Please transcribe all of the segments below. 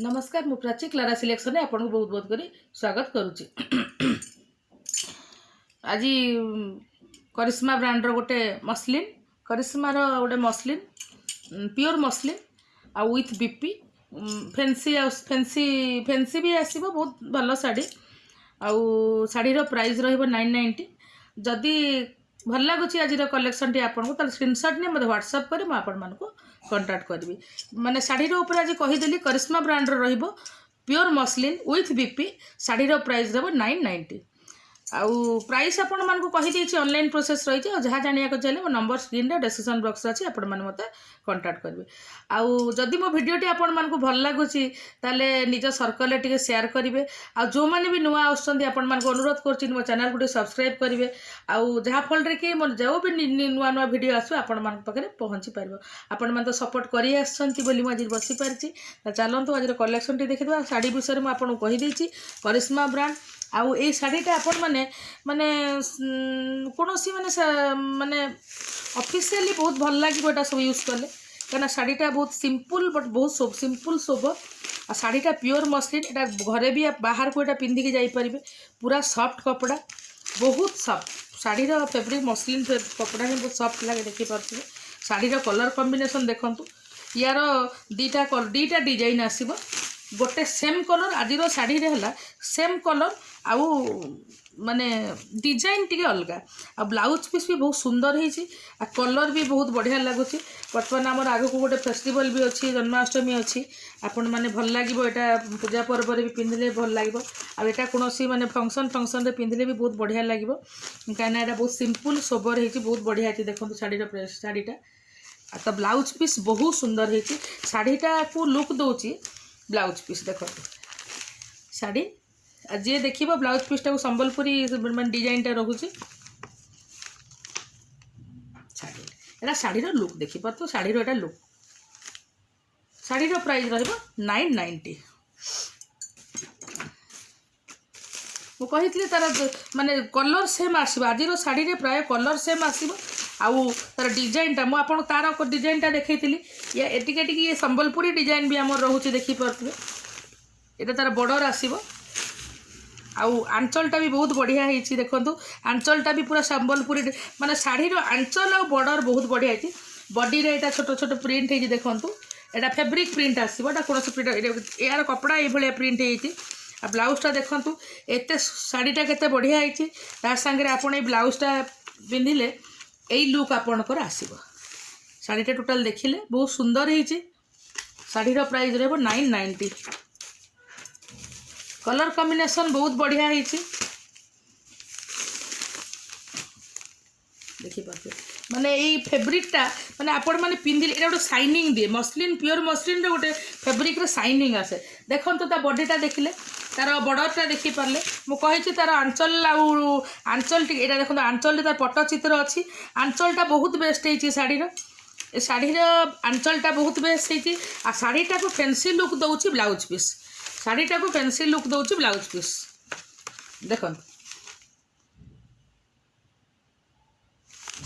नमस्कार मु Prachi Clara selection में आपको बहुत बहुत करी स्वागत करुच्ची। आज करिश्मा ब्रांड रो गोटे मसलिन करिश्मा रो गोटे मसलिन प्योर मसलिन आ with BP fancy fancy fancy भी आसो बहुत भल शाढ़ी शाढ़ी रो प्राइस रहिबो 990। जदि भल लगुच आज कलेक्शन टी आपको तो स्क्रीनशॉट ने मतलब व्हाट्सएप कर कांटाक्ट करी माने शाढ़ी ऊपर आज कहीदेली करिश्मा ब्रांड रो प्योर मसलिन विथ बीपी शाढ़ी रो प्राइस रहिबो 990। आउ प्राइस आपण मानक कहीदे ऑनलाइन प्रोसेस रही है जहाँ जाना चाहिए मो नंबर स्क्रीन डिस्क्रिप्शन बॉक्स अच्छी आपण मैंने मत कांटाक्ट करेंगे। आउ जदि मो भिडियोटी आपण मानक भल लगुच ताले निज सर्कल टे शेयर करेंगे। आ जो मैंने भी नुआ आपण मानक अनुरोध कर मो चैनल को सब्सक्राइब करेंगे आउ जहाँफल कि मोर जो भी नुआ नुआ भिडियो आसो आपण मान पाखे पहुँची पार आपण मैंने तो सपोर्ट कर आज बसी पार्टी। चलतु आज कलेक्शन टी देखा शाढ़ी विषय में आपको कहीदे करिश्मा ब्रांड आउ ए शाढ़ीटा आपण माने माने कौन सी माने माने ऑफिशियली बहुत भल लगे एटा सब यूज कले कहना शाढ़ीटा बहुत सिंपल बट बहुत सिंपल शोभ आ शाढ़ीटा प्योर मसलिन एटा घरे भी बाहर को एटा पिंधिकी जाई परिबे पूरा सॉफ्ट कपड़ा बहुत सॉफ्ट शाढ़ीर फैब्रिक मसलिन कपड़ा ही बहुत सॉफ्ट लगे देखी पार्थिबे। शाढ़ीर कलर कॉम्बिनेशन देखंतु यार दीटा डिजाइन आसीबो गोटे सेम कलर आज शाढ़ी है सेम कलर आउ माने डिजाइन टी अलग आ ब्लाउज पीस भी बहुत सुंदर होती कलर भी बहुत बढ़िया लगुच। बर्तमान आम आग को गोटे फेस्टिवल भी अच्छी जन्माष्टमी अच्छी आपण मैंने भल लगे यहाँ पूजा पर्व भी पिंधले भल लगे आटा कौन सी माने फंक्शन रे पिंधले भी बहुत बढ़िया लगे कहीं बहुत सिंपल सोबर होती बहुत बढ़िया देखो शाढ़ीर शाढ़ीटा तो ब्लाउज पीस बहुत सुंदर होती शाढ़ीटा को लुक दौची ब्लाउज पीस देखो शाढ़ी जी देख ब्लाउज पीसटा को संबलपुरी मान डिजाइन टा रोचे शाढ़ी एटा शाढ़ीर लुक देखी पार्थ शाढ़ीर एटा लुक शाढ़ीर प्राइस रहिबो 990। मु कही तार माने कलर सेम आसो आज शाढ़ी प्राय कलर सेम आसो आउ तार डिजाइनटा मुझे तार डिजाइनटा देखी ये संबलपुरी डिजाइन भी आम रोचे देखी पारे ये तार बॉर्डर आसो आउ आंचलटा भी बहुत बढ़िया होती देखो आंचलटा भी पूरा संबलपुरी माने शाढ़ीर आंचल आ बॉर्डर बहुत बढ़िया होती बॉडी रे एटा छोट छोट प्रिंट होती देखो एटा फैब्रिक प्रिंट आसो कौन प्रिंट यार कपड़ा ये प्रिंट होती आ ब्लाउजटा देखो एत शाढ़ीटा केते बढ़िया होती तार सांगे आपण ये ब्लाउजटा पिंधिले यही लुक आपणकर आसो शाढ़ीटा टोटाल देखिले बहुत सुंदर होती शाढ़ीर प्राइस रहिबो 990। कलर कॉम्बिनेशन बहुत बढ़िया होती देखी पाते माने ये फैब्रिकटा माने आपण माने पिंधिले एटा गोटे शाइनिंग दिए मसलिन प्योर मसलिन रे गोटे फैब्रिक रे शाइनिंग आसे देखो ता बॉडीटा देखिले तार बॉर्डरटा देखी पारे मु कही तार आंचल आंचल एटा देखो आंचल तार पट्टचित्र अच्छी आंचलटा बहुत बेस्ट होती शाढ़ीर शाढ़ीर आंचलटा बहुत बेस्ट होती आ शाढ़ीटा को फैंसी लुक दौची ब्लाउज पीस शाढ़ीटा को फैंसी लुक दौची ब्लाउज पीस देखो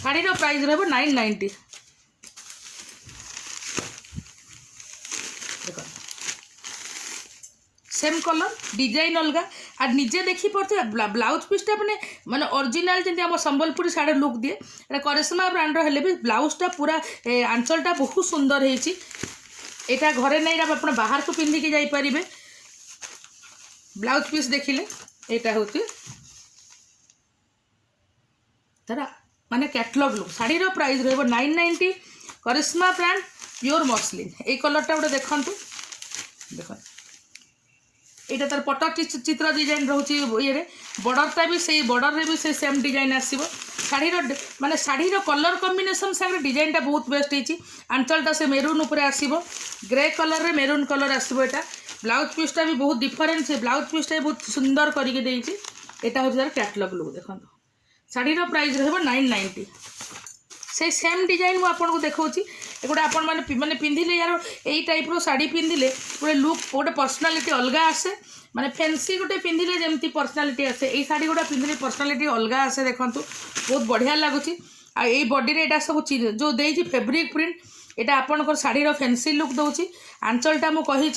शाढ़ीर प्राइस रहिबो 990। देखो सेम कलर डिजाइन अलग आ निजे देखी पड़ते ब्लाउज पीसटा मैंने माने ओरिजिनल जमी आम संबलपुरी शाढ़ी लुक दिए करिश्मा ब्रांड हेले भी ब्लाउजटा पूरा आंचलटा बहुत सुंदर होती यहाँ घरे नहीं आप बाहर को पिंधिकी जापरें ब्लाउज पीस देखिले यहाँ हूँ तारा माने कैटलॉग लुक शाढ़ीर प्राइस रहिबो 990 करिश्मा ब्रांड प्योर मसलिन ये कलरटा गोटे देखु देख यहाँ तार पट चित्र डिजाइन रोचे ये बॉर्डरटा भी से बॉर्डर रे भी से सेम डिजाइन आसो शाढ़ीर माने शाढ़ीर कलर कॉम्बिनेशन सागे डिजाइनटा बहुत बेस्ट होती आंचलटा से मेरून उपर आसो ग्रे कलर रे मेरून कलर आसो यहाँ ब्लाउज पीसटा भी बहुत डिफरेंट से ब्लाउज पीसटा भी बहुत सुंदर करके यहाँ हूँ तार कैटलॉग लुक देखो शाढ़ीर प्राइस रहिबो 990। से सेम डिजाइन मुझे आपको देखा गोटे आपण मैंने पिंधिले यार यही टाइप रो साड़ी पिंधिले गोटे लुक गोटे पर्सनालीटी अलग आसे माने फैंसी गोटे पिंधिले जमती पर्सनालीटी आसे यही शाड़ी गोटे पिंधिले पर्सनालीटी अलग आसे देखो बहुत बढ़िया लगुच आ बॉडी रे सब जो देती फैब्रिक प्रिंट एटा आपनकर शाढ़ी फैंसी लुक दौची आंचलटा मु कही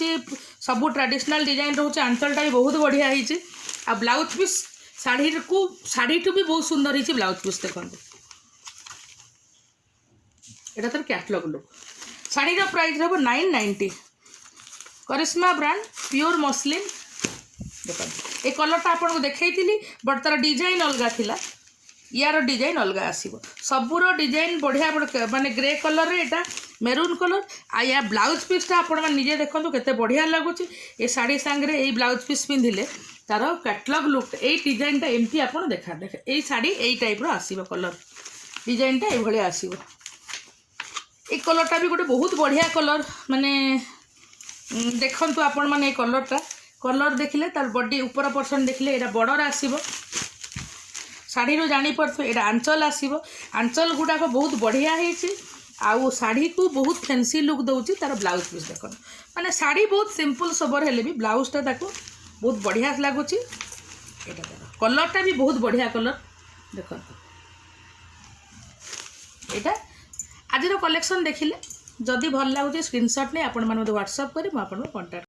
सबू ट्रेडिशनल डिजाइन रोचे आंचलटा भी बहुत बढ़िया होती आ ब्लाउज पीस शाढ़ी टू भी बहुत सुंदर होती ब्लाउज पीस देखो एटा तर कैटलॉग लुक शाढ़ी प्राइस हम 990 करिश्मा ब्रांड प्योर मसलिन देखो ये कलरटा आपको देखी बट तार डिजाइन अलग थिला यार डिजाइन अलग आसो सबूर डिजाइन बढ़िया माने ग्रे कलर रे एटा मेरून कलर आ या ब्लाउज पीसटा आप निजे देखो केते बढ़िया लगुच ये शाढ़ी सांगे ये ब्लाउज पीस पिंधिले तार कैटलॉग लुक ये डिजाइनटा एमती आप देखा देखे ये शाढ़ी यही टाइप आसो कलर डिजाइनटा ये आसो ये कलरटा भी गोटे बहुत बढ़िया कलर माने देखु आपण मैंने कलरटा कलर देखिले तार बॉडी ऊपर पर्सन देखिले एटा बॉर्डर आसीबो शाढ़ी जापर ये आंचल आसो आंचल गुड़ाक बहुत बढ़िया होती आउ शाढ़ी को बहुत फैंसी लुक दौची तार ब्लाउज पीस देख माने शाढ़ी बहुत सिंपल सबर हेले भी ब्लाउजटा ताको बहुत बढ़िया लगुच कलरटा भी बहुत बढ़िया कलर देख यहाँ आज कलेक्शन देखिले जदि भल लगुच स्क्रीनशॉट नहीं आपण व्हाट्सएप करी मुझे कॉन्टैक्ट